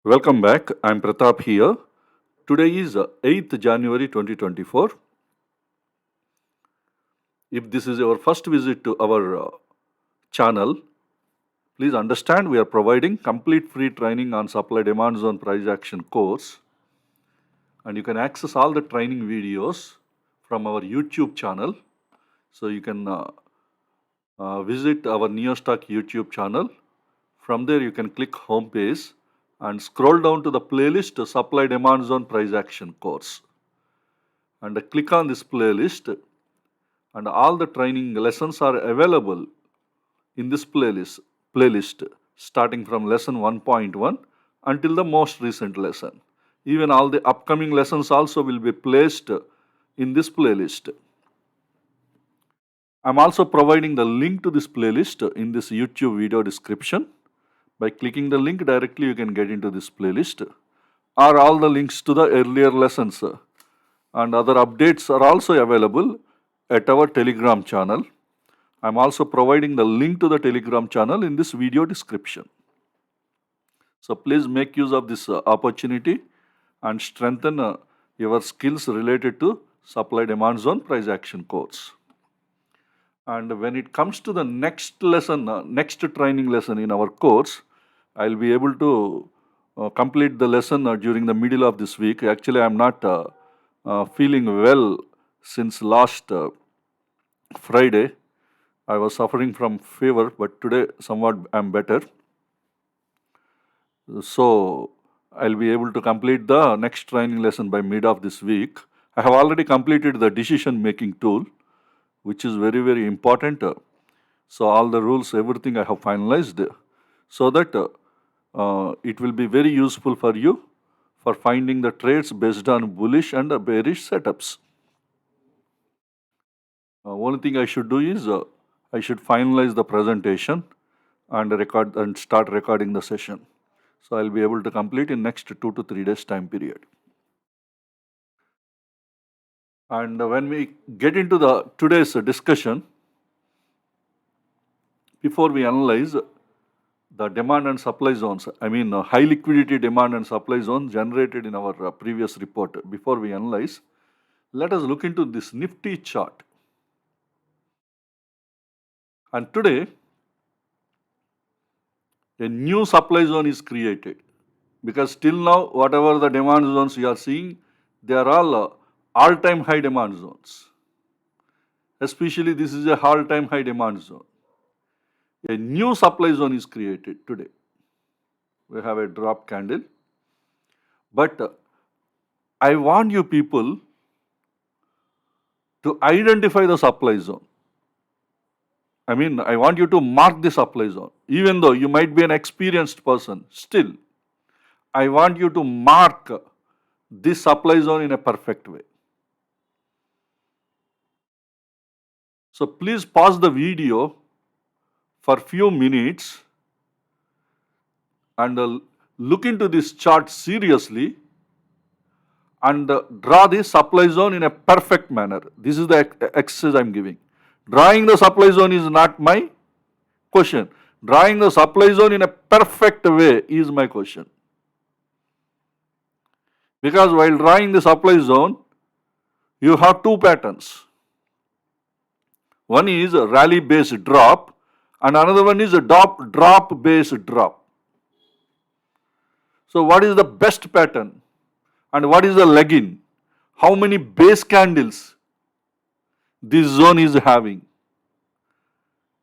Welcome back. I'm Pratap here. Today is 8th January 2024. If this is your first visit to our channel, please understand we are providing complete free training on supply demand zone price action course, and you can access all the training videos from our YouTube channel. So you can visit our NeoStock YouTube channel. From there, you can click home page and scroll down to the playlist Supply Demand Zone Price Action course. And click on this playlist, and all the training lessons are available in this playlist starting from lesson 1.1 until the most recent lesson. Even all the upcoming lessons also will be placed in this playlist. I'm also providing the link to this playlist in this YouTube video description. By clicking the link directly, you can get into this playlist, or all the links to the earlier lessons and other updates are also available at our Telegram channel. I'm also providing the link to the Telegram channel in this video description. So please make use of this opportunity and strengthen your skills related to supply demand zone price action course. And when it comes to the next lesson, next training lesson in our course, I'll be able to complete the lesson during the middle of this week. Actually, I'm not feeling well since last Friday. I was suffering from fever, but today somewhat I'm better. So I'll be able to complete the next training lesson by mid of this week. I have already completed the decision making tool, which is very, very important. So all the rules, everything I have finalized, so that it will be very useful for you for finding the trades based on bullish and bearish setups. Only thing I should do is I should finalize the presentation and start recording the session. So I'll be able to complete in next 2 to 3 days time period. And when we get into the today's discussion, before we analyze the demand and supply zones, high liquidity demand and supply zones generated in our previous report, before we analyze, let us look into this NIFTY chart. And today, a new supply zone is created, because till now, whatever the demand zones you are seeing, they are all all-time high demand zones. Especially this is a all-time high demand zone. A new supply zone is created today. We have a drop candle. But I want you people to identify the supply zone. I want you to mark the supply zone. Even though you might be an experienced person, still, I want you to mark this supply zone in a perfect way. So please pause the video for few minutes and look into this chart seriously and draw the supply zone in a perfect manner. This is the exercise I'm giving. Drawing the supply zone is not my question. Drawing the supply zone in a perfect way is my question. Because while drawing the supply zone, you have two patterns. One is a rally based drop and another one is a drop based drop. So what is the best pattern and what is the leg-in? How many base candles this zone is having?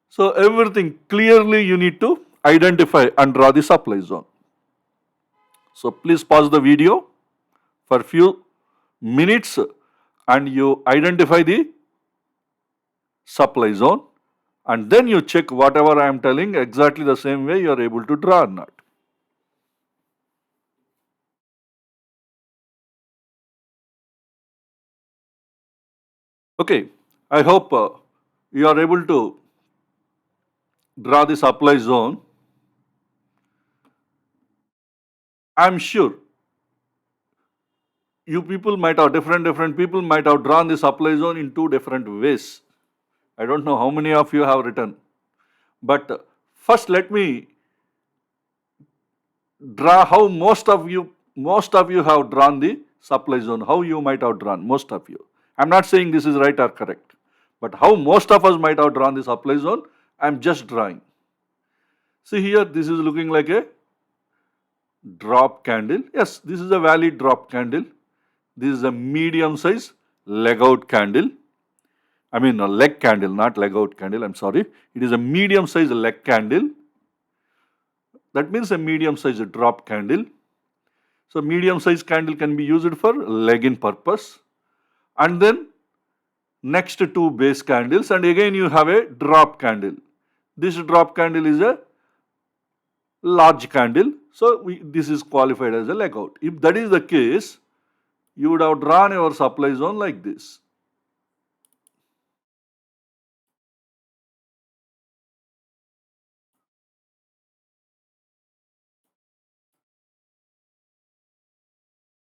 So everything clearly you need to identify and draw the supply zone. So please pause the video for few minutes and you identify the supply zone, and then you check whatever I am telling exactly the same way you are able to draw or not. Okay, I hope you are able to draw the supply zone. I am sure you people might have different people might have drawn the supply zone in two different ways. I don't know how many of you have written. But first let me draw how most of you have drawn the supply zone, how you might have drawn, most of you. I'm not saying this is right or correct, but how most of us might have drawn the supply zone, I'm just drawing. See here, this is looking like a drop candle. Yes, this is a valid drop candle. This is a medium size leg out candle. I mean a leg candle, not leg out candle, I'm sorry. It is a medium size leg candle. That means a medium size drop candle. So medium size candle can be used for legging purpose. And then next two base candles, and again you have a drop candle. This drop candle is a large candle. So this is qualified as a leg out. If that is the case, you would have drawn your supply zone like this.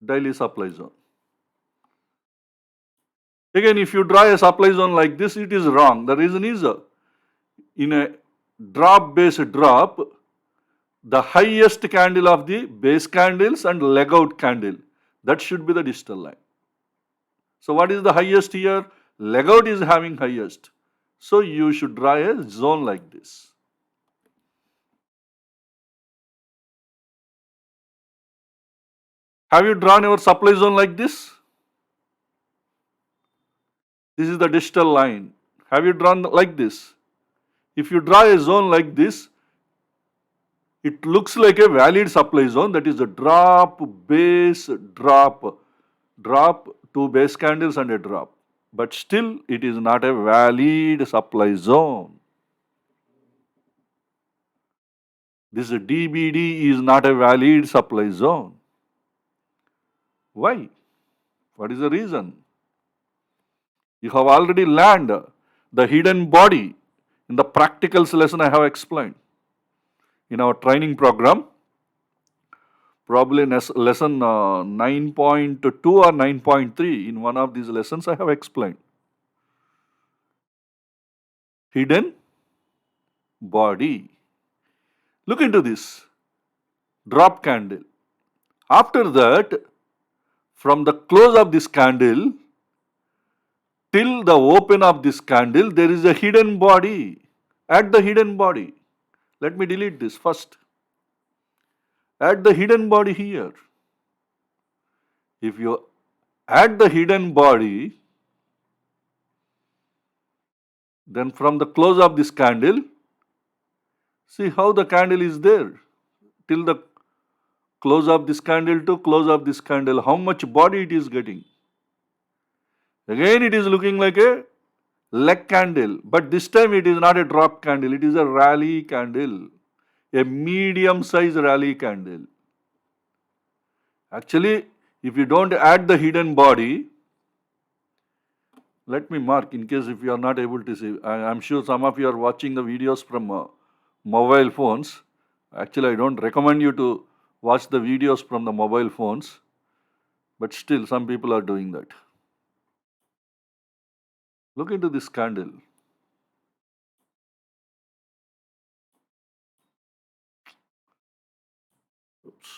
Daily supply zone. Again, if you draw a supply zone like this, it is wrong. The reason is in a drop based drop, the highest candle of the base candles and leg out candle, that should be the digital line. So what is the highest here? Leg out is having highest. So you should draw a zone like this. Have you drawn your supply zone like this? This is the digital line. Have you drawn like this? If you draw a zone like this, it looks like a valid supply zone, that is a drop, base, drop, drop, two base candles and a drop. But still it is not a valid supply zone. This DBD is not a valid supply zone. Why? What is the reason? You have already learned the hidden body in the practicals lesson I have explained. In our training program, probably in lesson 9.2 or 9.3, in one of these lessons I have explained. Hidden body. Look into this drop candle. After that, from the close of this candle till the open of this candle, there is a hidden body. Add the hidden body. Let me delete this first. Add the hidden body here. If you add the hidden body, then from the close of this candle, see how the candle is there. Till the close of this candle to close of this candle, how much body it is getting. Again it is looking like a leg candle, but this time it is not a drop candle, it is a rally candle, a medium size rally candle. Actually, if you don't add the hidden body, let me mark in case if you are not able to see. I'm sure some of you are watching the videos from mobile phones. Actually, I don't recommend you to watch the videos from the mobile phones, but still some people are doing that. Look into this candle. Oops.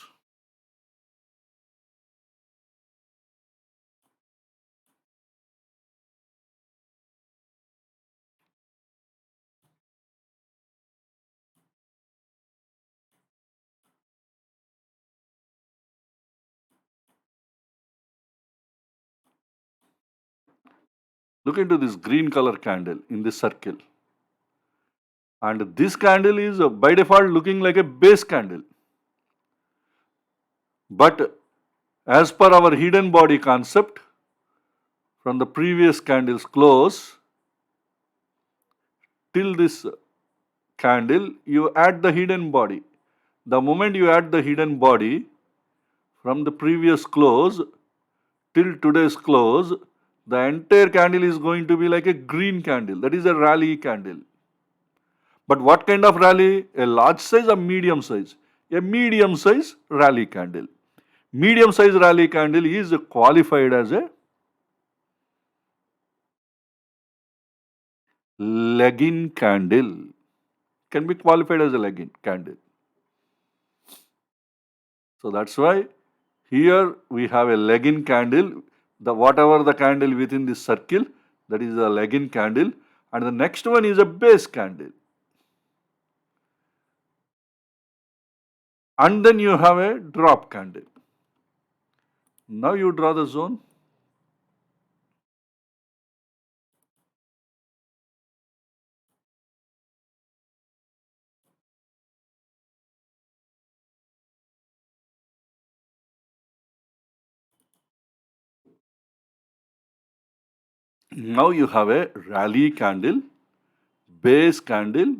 Look into this green color candle in this circle. And this candle is by default looking like a base candle. But as per our hidden body concept, from the previous candle's close till this candle, you add the hidden body. The moment you add the hidden body from the previous close till today's close, the entire candle is going to be like a green candle. That is a rally candle. But what kind of rally? A large size or medium size? A medium size rally candle. Medium size rally candle is qualified as a legging candle. Can be qualified as a legging candle. So that's why here we have a leg-in candle. Whatever the candle within this circle, that is a leg-in candle, and the next one is a base candle. And then you have a drop candle. Now you draw the zone. Now you have a rally candle, base candle,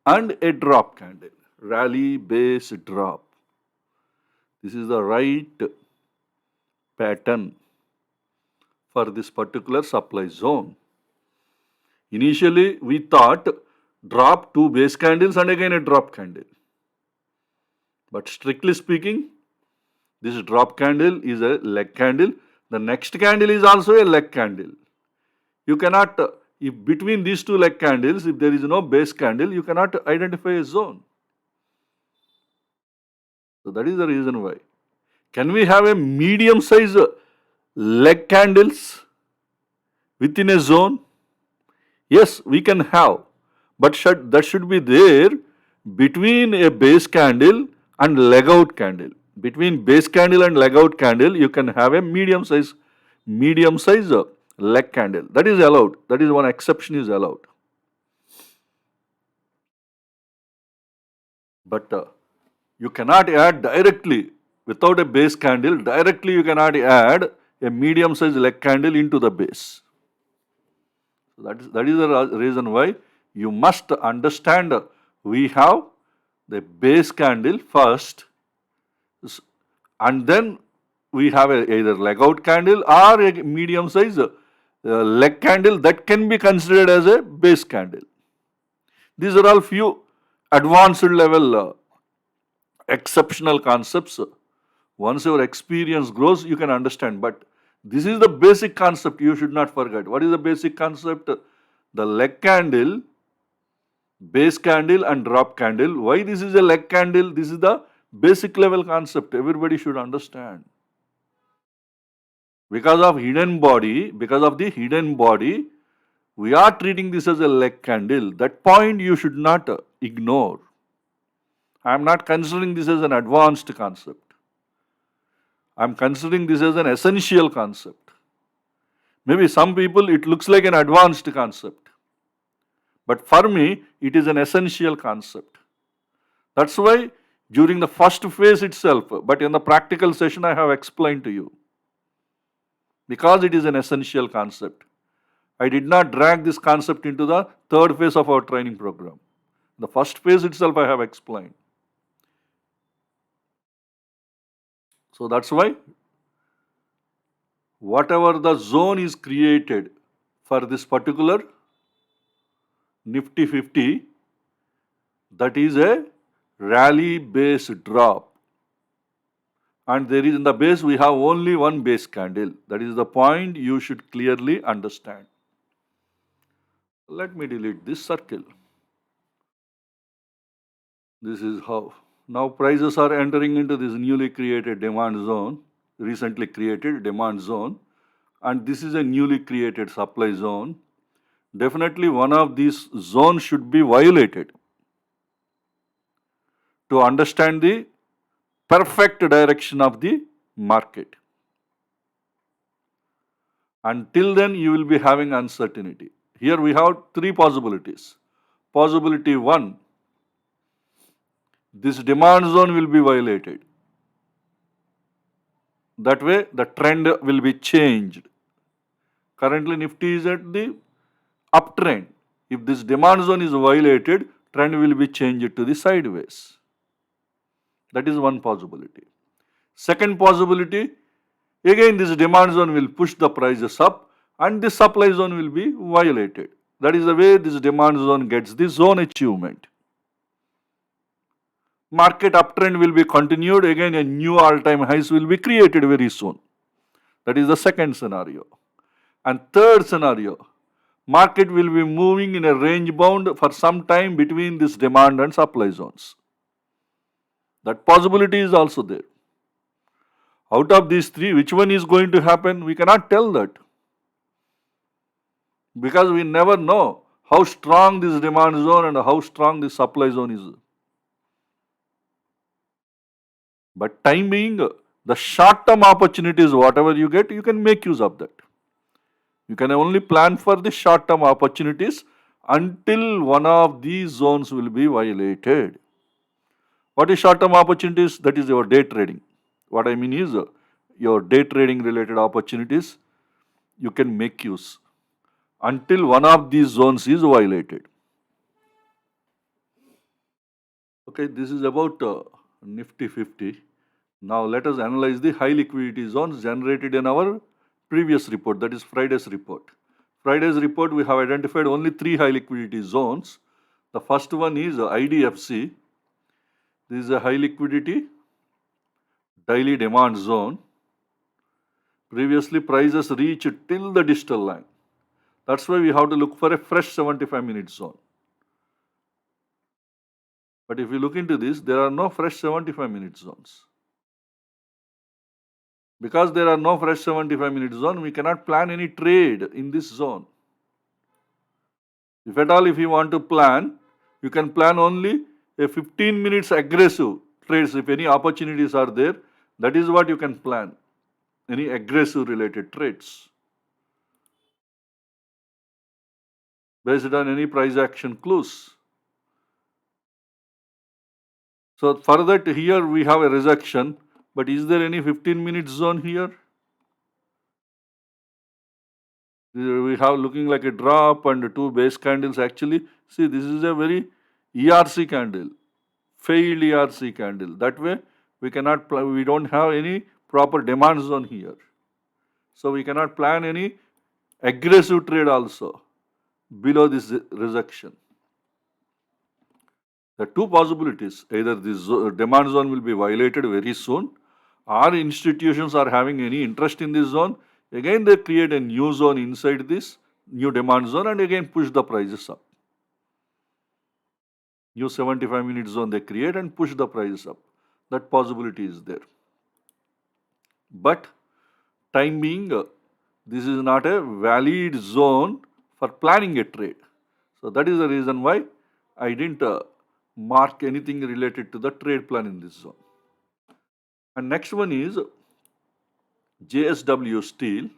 and a drop candle. Rally, base, drop. This is the right pattern for this particular supply zone. Initially, we thought drop, two base candles, and again a drop candle. But strictly speaking, this drop candle is a leg candle. The next candle is also a leg candle. You cannot, if between these two leg candles, if there is no base candle, you cannot identify a zone. So that is the reason why. Can we have a medium size leg candles within a zone? Yes, we can have. But that should be there between a base candle and leg out candle. Between base candle and leg out candle, you can have a medium size leg candle. That is allowed. That is one exception is allowed. But you cannot add directly without a base candle. Directly you cannot add a medium size leg candle into the base. So that is the reason why you must understand we have the base candle first, and then we have either leg out candle or a medium size leg candle that can be considered as a base candle. These are all few advanced level exceptional concepts. Once your experience grows, you can understand. But this is the basic concept you should not forget. What is the basic concept? The leg candle, base candle and drop candle. Why this is a leg candle? This is the basic level concept everybody should understand. Because of the hidden body, we are treating this as a leg candle. That point you should not ignore. I am not considering this as an advanced concept. I am considering this as an essential concept. Maybe some people it looks like an advanced concept. But for me, it is an essential concept. That's why during the first phase itself, but in the practical session I have explained to you. Because it is an essential concept. I did not drag this concept into the third phase of our training program. The first phase itself I have explained. So that's why whatever the zone is created for this particular Nifty 50, that is a rally base drop. And there is in the base we have only one base candle. That is the point you should clearly understand. Let me delete this circle. This is how. Now prices are entering into this newly created demand zone, recently created demand zone, and this is a newly created supply zone. Definitely one of these zones should be violated to understand the perfect direction of the market. Until then, you will be having uncertainty. Here we have three possibilities. Possibility 1, this demand zone will be violated. That way, the trend will be changed. Currently, Nifty is at the uptrend. If this demand zone is violated, trend will be changed to the sideways. That is one possibility. Second possibility, again this demand zone will push the prices up and the supply zone will be violated. That is the way this demand zone gets the zone achievement. Market uptrend will be continued, again a new all-time highs will be created very soon. That is the second scenario. And third scenario, market will be moving in a range bound for some time between this demand and supply zones. That possibility is also there. Out of these three, which one is going to happen? We cannot tell that, because we never know how strong this demand zone and how strong this supply zone is. But time being, the short-term opportunities, whatever you get, you can make use of that. You can only plan for the short-term opportunities until one of these zones will be violated. What is short-term opportunities? That is your day trading. What I mean is your day trading related opportunities you can make use until one of these zones is violated. Okay, this is about Nifty 50. Now let us analyze the high liquidity zones generated in our previous report, that is Friday's report. Friday's report, we have identified only three high liquidity zones. The first one is IDFC. This is a high liquidity daily demand zone. Previously prices reached till the distal line. That's why we have to look for a fresh 75-minute zone. But if you look into this, there are no fresh 75-minute zones. Because there are no fresh 75-minute zone, we cannot plan any trade in this zone. If at all, if you want to plan, you can plan only a 15 minutes aggressive trades. If any opportunities are there, that is what you can plan. Any aggressive related trades based on any price action clues. So for that, here we have a rejection, but is there any 15-minute zone here? We have looking like a drop and two base candles. Actually, see, this is a very ERC candle, failed ERC candle. That way, we cannot we don't have any proper demand zone here. So we cannot plan any aggressive trade also below this rejection. There are two possibilities. Either this demand zone will be violated very soon, or institutions are having any interest in this zone. Again, they create a new zone inside this new demand zone and again push the prices up. New 75-minute zone they create and push the prices up. That possibility is there. But time being, this is not a valid zone for planning a trade. So that is the reason why I didn't mark anything related to the trade plan in this zone. And next one is JSW Steel.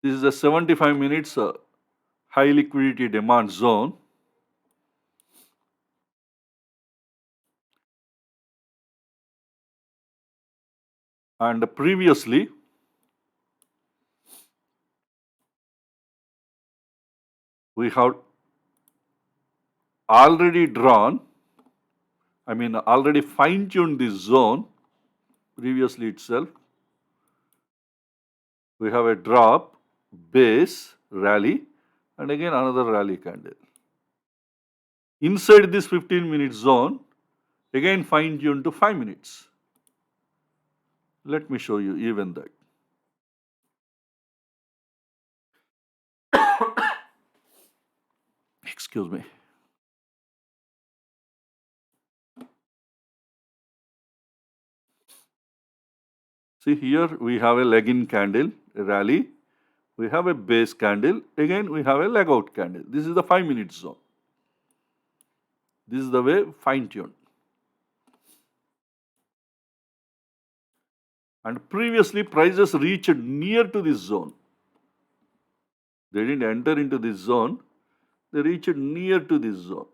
This is a 75 minutes high liquidity demand zone. And previously, we have already already fine-tuned this zone previously itself. We have a drop, base, rally, and again another rally candle. Inside this 15-minute zone, again fine-tuned to 5 minutes. Let me show you even that. Excuse me. See, here we have a leg-in candle, a rally. We have a base candle. Again, we have a leg-out candle. This is the 5-minute zone. This is the way fine-tuned. And previously, prices reached near to this zone. They didn't enter into this zone. They reached near to this zone.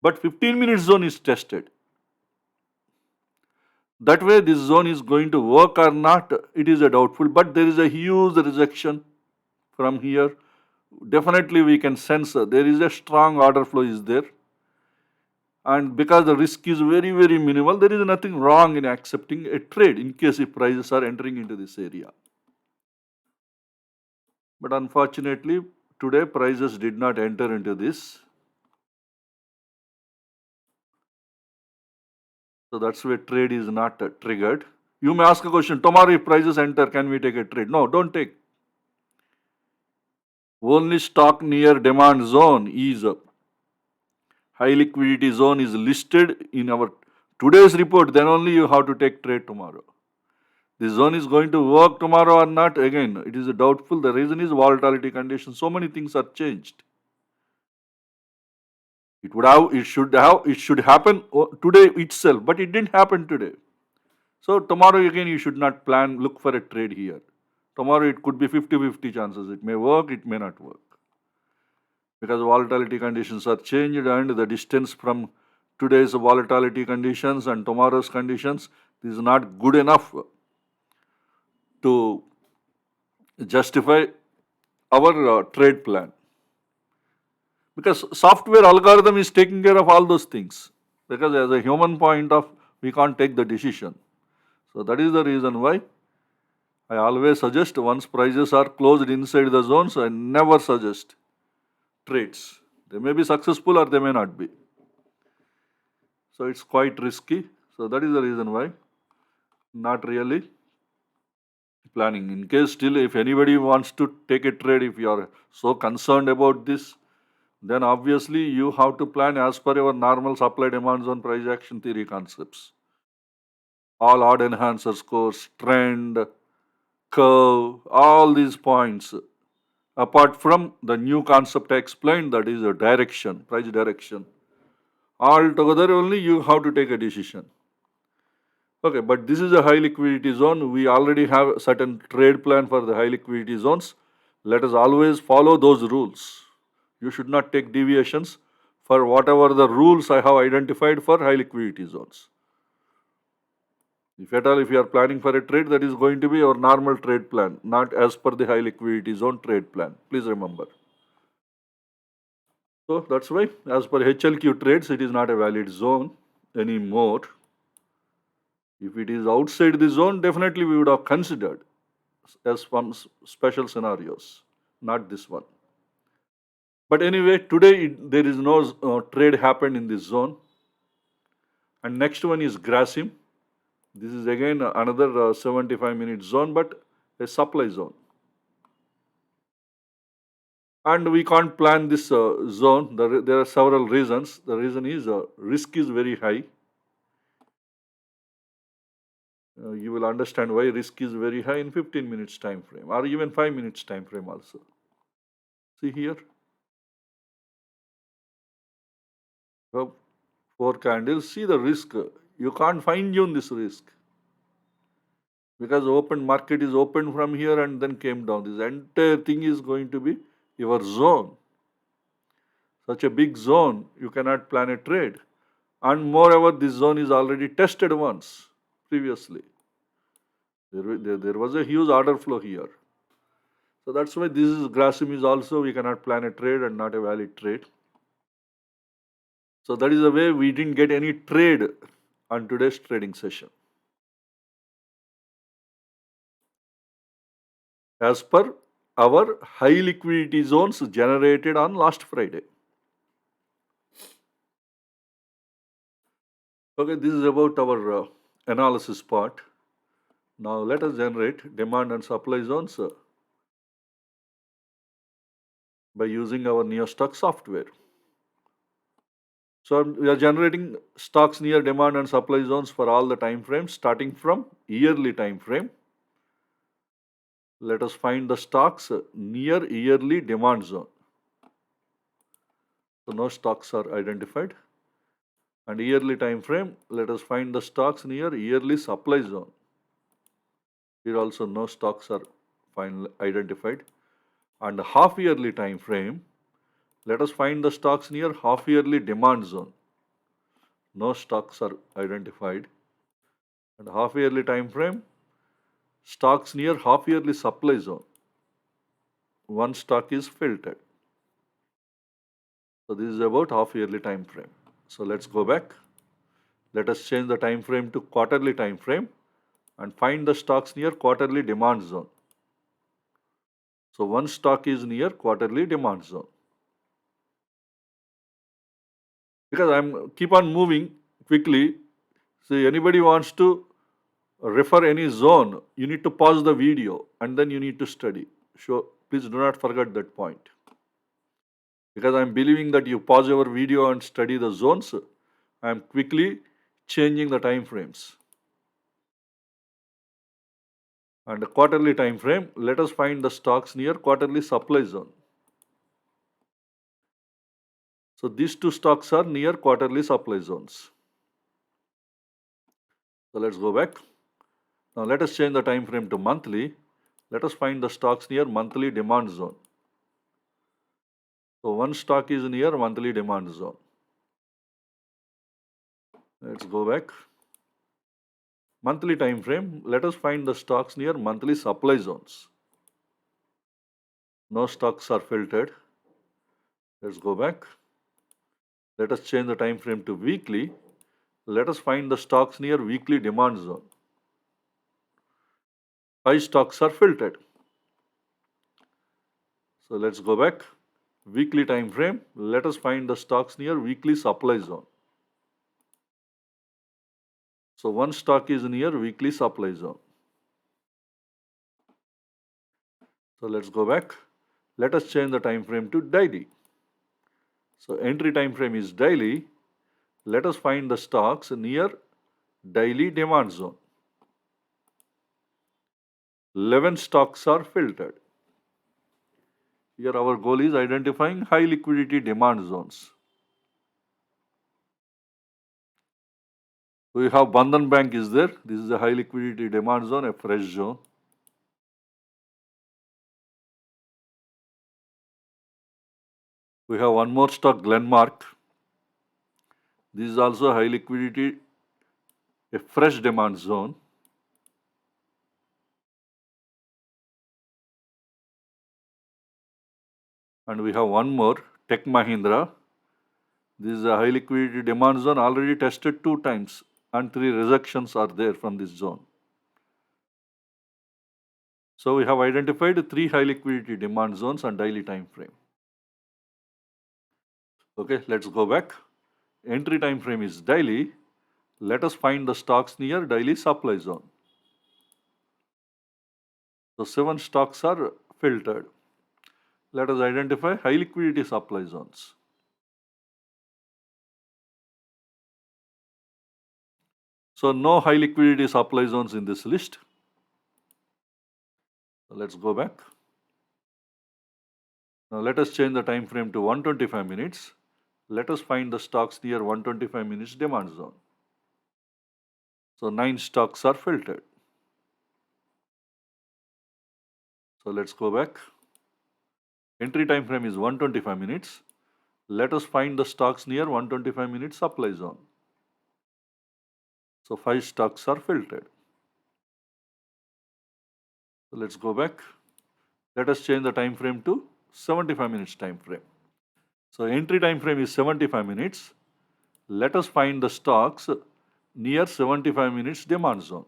But 15-minute zone is tested. That way, this zone is going to work or not, it is a doubtful. But there is a huge rejection from here. Definitely, we can sense there is a strong order flow is there. And because the risk is very, very minimal, there is nothing wrong in accepting a trade in case if prices are entering into this area. But unfortunately, today prices did not enter into this. So that's why trade is not triggered. You may ask a question, tomorrow if prices enter, can we take a trade? No, don't take. Only stock near demand zone is high liquidity zone is listed in our today's report, then only you have to take trade tomorrow. The zone is going to work tomorrow or not, again, it is doubtful. The reason is volatility conditions. So many things are changed. It should happen today itself, but it didn't happen today. So tomorrow again, you should not look for a trade here. Tomorrow it could be 50-50 chances. It may work, it may not work. Because volatility conditions are changed and the distance from today's volatility conditions and tomorrow's conditions is not good enough to justify our trade plan. Because software algorithm is taking care of all those things. Because as a human point of, we can't take the decision. So that is the reason why I always suggest once prices are closed inside the zones, I never suggest trades. They may be successful or they may not be. So it's quite risky. So that is the reason why not really planning. In case still if anybody wants to take a trade, if you are so concerned about this, then obviously you have to plan as per your normal supply demand zone price action theory concepts. All odd enhancer scores, trend, curve, all these points. Apart from the new concept I explained, that is a direction, price direction. Altogether only you have to take a decision. Okay, but this is a high liquidity zone. We already have a certain trade plan for the high liquidity zones. Let us always follow those rules. You should not take deviations for whatever the rules I have identified for high liquidity zones. If at all, if you are planning for a trade, that is going to be your normal trade plan, not as per the high liquidity zone trade plan. Please remember. So that's why, as per HLQ trades, it is not a valid zone anymore. If it is outside the zone, definitely we would have considered as some special scenarios, not this one. But anyway, today there is no trade happened in this zone. And next one is Grasim. This is again another 75-minute zone, but a supply zone. And we can't plan this zone. There are several reasons. The reason is risk is very high. You will understand why risk is very high in 15 minutes time frame or even 5 minutes time frame also. See here. Four candles. See the risk. You can't fine tune this risk. Because open market is opened from here and then came down. This entire thing is going to be your zone. Such a big zone, you cannot plan a trade. And moreover, this zone is already tested once previously. There was a huge order flow here. So that's why this is Grasim is also, we cannot plan a trade and not a valid trade. So that is the way we didn't get any trade on today's trading session. As per our high liquidity zones generated on last Friday. Okay, this is about our analysis part. Now let us generate demand and supply zones by using our NeoStock software. So we are generating stocks near demand and supply zones for all the time frames starting from yearly time frame. Let us find the stocks near yearly demand zone. So no stocks are identified. And yearly time frame, let us find the stocks near yearly supply zone. Here also no stocks are identified. And half yearly time frame, let us find the stocks near half yearly demand zone. No stocks are identified. And half yearly time frame, stocks near half yearly supply zone. One stock is filtered. So this is about half yearly time frame. So let's go back. Let us change the time frame to quarterly time frame and find the stocks near quarterly demand zone. So one stock is near quarterly demand zone. Because I'm keep on moving quickly. So anybody wants to refer any zone, you need to pause the video and then you need to study. Sure, please do not forget that point. Because I am believing that you pause your video and study the zones, I am quickly changing the time frames. And the quarterly time frame, let us find the stocks near quarterly supply zone. So these two stocks are near quarterly supply zones. So let's go back. Now let us change the time frame to monthly. Let us find the stocks near monthly demand zone. So one stock is near monthly demand zone. Let's go back. Monthly time frame, let us find the stocks near monthly supply zones. No stocks are filtered. Let's go back. Let us change the time frame to weekly. Let us find the stocks near weekly demand zone. 5 stocks are filtered. So let's go back. Weekly time frame. Let us find the stocks near weekly supply zone. So one stock is near weekly supply zone. So let's go back. Let us change the time frame to daily. So entry time frame is daily. Let us find the stocks near daily demand zone. 11 stocks are filtered. Here our goal is identifying high liquidity demand zones. We have Bandhan Bank is there. This is a high liquidity demand zone, a fresh zone. We have one more stock, Glenmark. This is also high liquidity, a fresh demand zone. And we have one more, Tech Mahindra. This is a high liquidity demand zone already tested 2 times and 3 rejections are there from this zone. So we have identified 3 high liquidity demand zones on daily time frame. Okay, let's go back. Entry time frame is daily. Let us find the stocks near daily supply zone. So 7 stocks are filtered. Let us identify high liquidity supply zones. So no high liquidity supply zones in this list. Let's go back. Now let us change the time frame to 125 minutes. Let us find the stocks near 125 minutes demand zone. So 9 stocks are filtered. So let's go back. Entry time frame is 125 minutes. Let us find the stocks near 125 minutes supply zone. So 5 stocks are filtered. So let's go back. Let us change the time frame to 75 minutes time frame. So entry time frame is 75 minutes. Let us find the stocks near 75 minutes demand zone.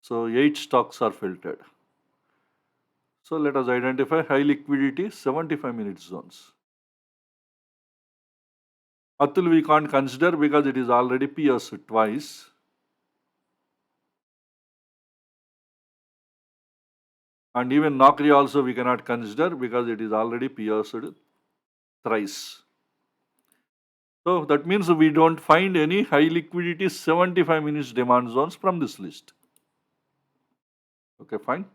So 8 stocks are filtered. So let us identify high liquidity 75 minutes zones. Atul we can't consider because it is already pierced twice. And even Naukri also we cannot consider because it is already pierced thrice. So that means we don't find any high liquidity 75 minutes demand zones from this list. Okay, fine.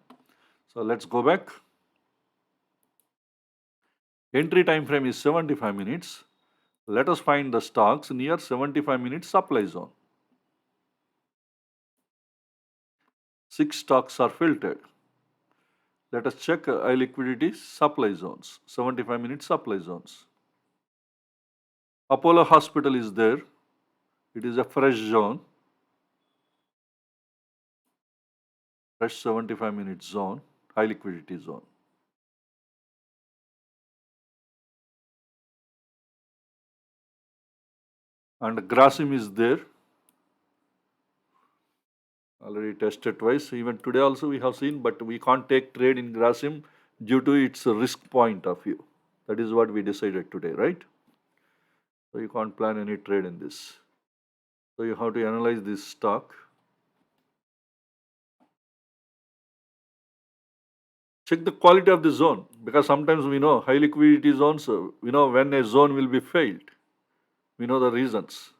So let's go back. Entry time frame is 75 minutes. Let us find the stocks near 75 minutes supply zone. 6 stocks are filtered. Let us check high liquidity supply zones, 75 minutes supply zones. Apollo Hospital is there. It is a fresh zone. Fresh 75 minutes zone, high liquidity zone. And Grasim is there. Already tested twice. Even today also we have seen, but we can't take trade in Grasim due to its risk point of view. That is what we decided today, right? So you can't plan any trade in this. So you have to analyze this stock. Check the quality of the zone, because sometimes we know high liquidity zones, we know when a zone will be failed. We know the reasons.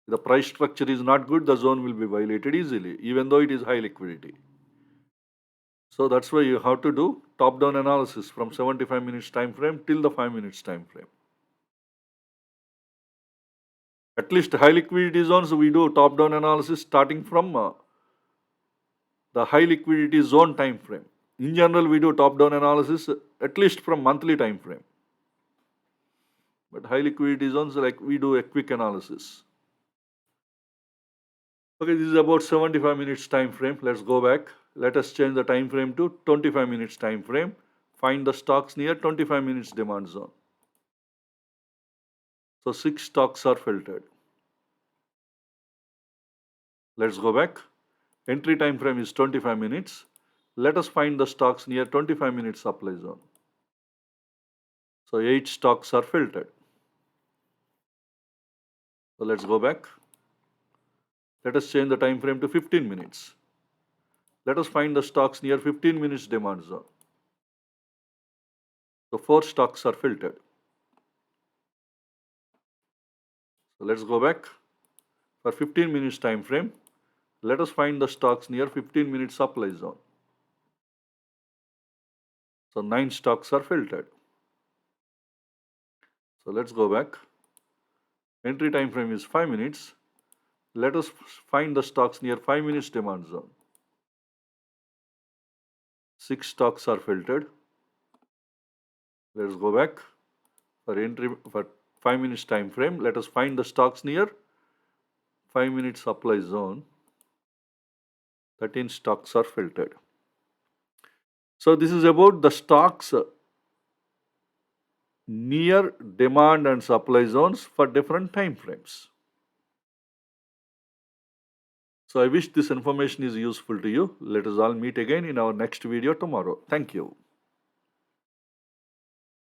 If the price structure is not good, the zone will be violated easily, even though it is high liquidity. So that's why you have to do top-down analysis from 75 minutes time frame till the 5 minutes time frame. At least high liquidity zones, we do top-down analysis starting from the high liquidity zone time frame. In general, we do top-down analysis at least from monthly time frame. But high liquidity zones, like we do a quick analysis. Okay, this is about 75 minutes time frame. Let's go back. Let us change the time frame to 25 minutes time frame. Find the stocks near 25 minutes demand zone. So 6 stocks are filtered. Let's go back. Entry time frame is 25 minutes. Let us find the stocks near 25 minutes supply zone. So 8 stocks are filtered. So let's go back. Let us change the time frame to 15 minutes. Let us find the stocks near 15 minutes demand zone. So 4 stocks are filtered. So let's go back. For 15 minutes time frame, let us find the stocks near 15 minutes supply zone. So 9 stocks are filtered. So let's go back. Entry time frame is 5 minutes. Let us find the stocks near 5 minutes demand zone. 6 stocks are filtered. Let's go back. For entry for 5 minutes time frame, let us find the stocks near 5 minutes supply zone. 13 stocks are filtered. So this is about the stocks near demand and supply zones for different time frames. So I wish this information is useful to you. Let us all meet again in our next video tomorrow. Thank you.